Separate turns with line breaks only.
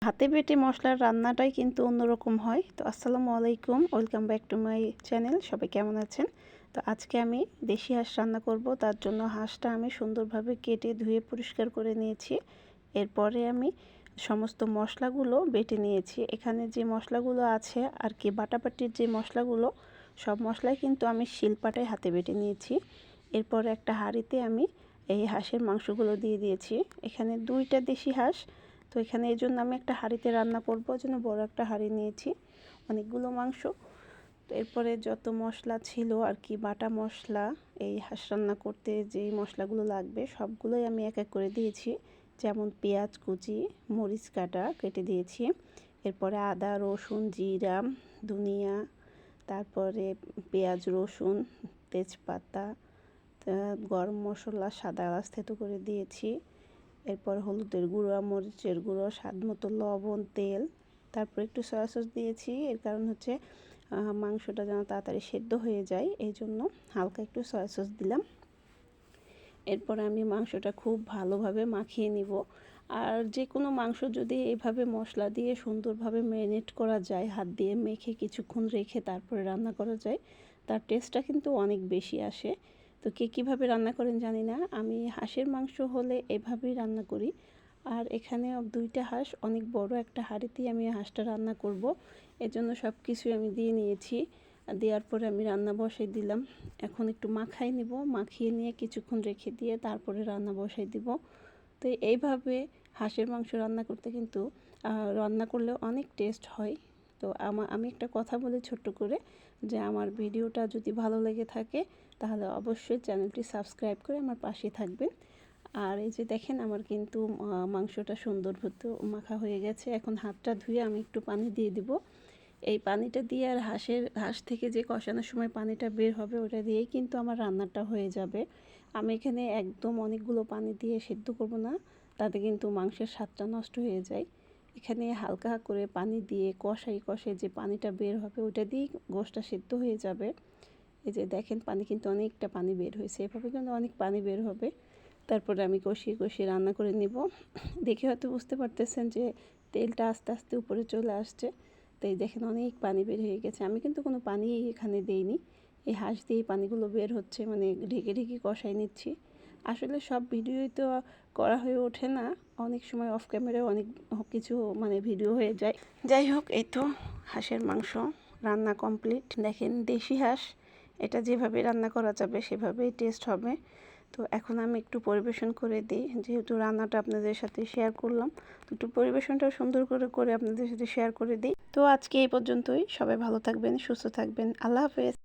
হাতে বেটে মশলার রান্নাটাই কিন্তু অন্যরকম হয়। তো আসসালামু আলাইকুম, welcome back to my channel. সবাই কেমন আছেন? তো আজকে আমি দেশি হাঁস রান্না করব। তার জন্য হাঁসটা আমি সুন্দরভাবে কেটে ধুয়ে পরিষ্কার করে নিয়েছি। এরপরে আমি সমস্ত মশলাগুলো বেটে নিয়েছি। এখানে যে মশলাগুলো আছে আর কি, বাটাবাটির যে মশলাগুলো, সব মশলাই কিন্তু আমি শিলপাটায় হাতে বেটে নিয়েছি। এরপরে একটা হাঁড়িতে আমি এই হাঁসের মাংসগুলো দিয়ে দিয়েছি। এখানে 2টা দেশি হাঁস, তো এখানে এই জন্য আমি একটা হাঁড়িতে রান্না করব, জন্য বড় একটা হাঁড়ি নিয়েছি, অনেকগুলো মাংস। তো এরপরে যত মশলা ছিল আর কি, বাটা মশলা, এই হাঁস রান্না করতে যেই মশলাগুলো লাগবে সবগুলোই আমি এক এক করে দিয়েছি। যেমন পেঁয়াজ কুচি, মরিচ কাটা কেটে দিয়েছি, এরপরে আদা রসুন জিরা ধনিয়া, তারপরে পেঁয়াজ রসুন তেজপাতা, গরম মশলা সাদা এলাচ থেতো করে দিয়েছি। এরপর হলুদের গুঁড়ো, মরিচের গুঁড়ো, স্বাদ মতো লবণ, তেল, তারপর একটু সয়া সস দিয়েছি। এর কারণ হচ্ছে মাংসটা যেন তাড়াতাড়ি সেদ্ধ হয়ে যায়, এই জন্য হালকা একটু সয়া সস দিলাম। এরপর আমি মাংসটা খুব ভালোভাবে মাখিয়ে নিব। আর যে কোনো মাংস যদি এভাবে মশলা দিয়ে সুন্দরভাবে ম্যারিনেট করা যায়, হাত দিয়ে মেখে কিছুক্ষণ রেখে তারপরে রান্না করা যায়, তার টেস্টটা কিন্তু অনেক বেশি আসে। তো কে কীভাবে রান্না করেন জানি না, আমি হাঁসের মাংস হলে এভাবেই রান্না করি। আর এখানে 2টা হাঁস, অনেক বড় একটা হাঁড়িতেই আমি হাঁসটা রান্না করব, এজন্য সব কিছুই আমি দিয়ে নিয়েছি। দেওয়ার পরে আমি রান্না বসাই দিলাম। এখন একটু মাখাই নিব, মাখিয়ে নিয়ে কিছুক্ষণ রেখে দিয়ে তারপরে রান্না বসাই দিব। তো এইভাবে হাঁসের মাংস রান্না করতে কিন্তু রান্না করলে অনেক টেস্ট হয়। তো আমি একটা কথা বলি ছোট্ট করে, যে আমার ভিডিওটা যদি ভালো লেগে থাকে তাহলে অবশ্যই চ্যানেলটি সাবস্ক্রাইব করে আমার পাশে থাকবেন। আর এই যে দেখেন, আমার কিন্তু মাংসটা সুন্দর মতো মাখা হয়ে গেছে। এখন হাতটা ধুয়ে আমি একটু পানি দিয়ে দিব। এই পানিটা দিয়ে আর হাঁস থেকে যে কষানোর সময় পানিটা বের হবে, ওটা দিয়েই কিন্তু আমার রান্নাটা হয়ে যাবে। আমি এখানে একদম অনেকগুলো পানি দিয়ে সেদ্ধ করব না, তাতে কিন্তু মাংসের স্বাদটা নষ্ট হয়ে যায়। এখানে হালকা করে পানি দিয়ে কষাই যে পানিটা বের হবে, ওটা দিয়েই গোশটা সেদ্ধ হয়ে যাবে। এই যে দেখেন, পানি কিন্তু অনেকটা পানি বের হয়েছে, এভাবে কিন্তু অনেক পানি বের হবে। তারপরে আমি কষিয়ে রান্না করে নিব। দেখে হয়তো বুঝতে পারতেছেন যে তেলটা আস্তে আস্তে উপরে চলে আসছে। তো এই দেখেন, অনেক পানি বের হয়ে গেছে। আমি কিন্তু কোনো পানি এখানে দেইনি, এই হাঁস দিয়েই পানিগুলো বের হচ্ছে, মানে ঢেকে কষাই নিচ্ছি। আসলে সব ভিডিওই তো করা হয়ে ওঠে না, অনেক সময় অফ ক্যামেরায় অনেক কিছু মানে ভিডিও হয়ে যায়। যাই হোক, এই তো হাঁসের মাংস রান্না কমপ্লিট। দেখেন, দেশি হাঁস, এটা যেভাবে রান্না করা যাবে সেভাবেই টেস্ট হবে। তো এখন আমি একটু পরিবেশন করে দিই, যেহেতু রান্নাটা আপনাদের সাথে শেয়ার করলাম, তো একটু পরিবেশনটা সুন্দর করে আপনাদের সাথে শেয়ার করে দিই। তো আজকে এই পর্যন্তই। সবাই ভালো থাকবেন, সুস্থ থাকবেন। আল্লাহ হাফেজ।